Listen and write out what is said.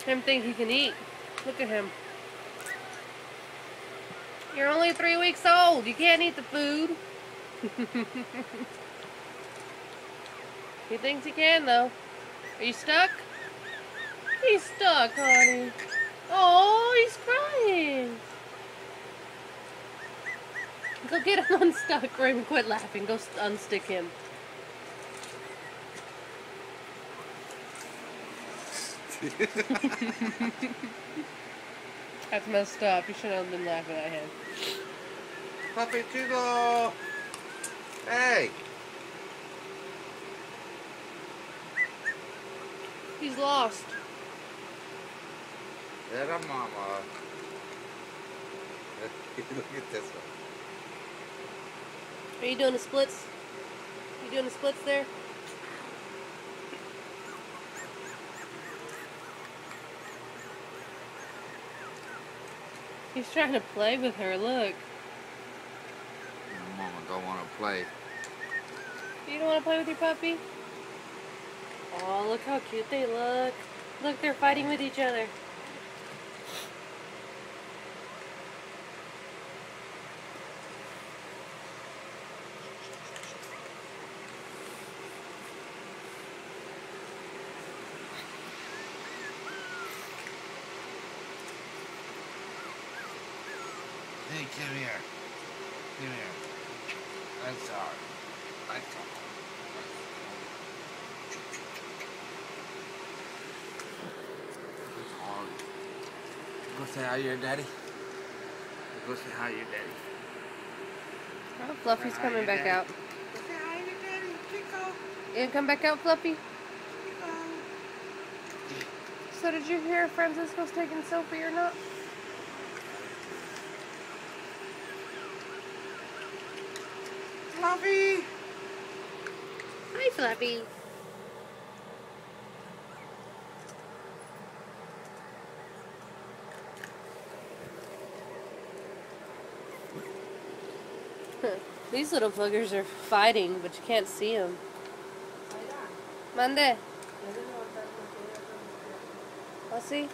Him think he can eat. Look at him. You're only 3 weeks old. You can't eat the food. He thinks he can, though. Are you stuck? He's stuck, honey. Oh, he's crying. Go get him unstuck, Raymond. Quit laughing. Go unstick him. That's messed up. You shouldn't have been laughing at him. Puppy Tugo! Hey! He's lost. There, mama. Look at this one. Are you doing the splits? You doing the splits there? He's trying to play with her, look. Mama don't want to play. You don't want to play with your puppy? Oh, look how cute they look. Look, they're fighting with each other. Hey, come here. Come here. That's hard. That's hard. That's hard. Go say hi to your daddy. Go say hi to your daddy. Oh, Fluffy's coming back out. Go say hi to your daddy. Chico. You gonna come back out, Fluffy? Chico. So did you hear Francisco's taking Sophie or not? Fluffy. Hi, Fluffy. These little buggers are fighting, but you can't see them. Mande. ¿Oh, sí?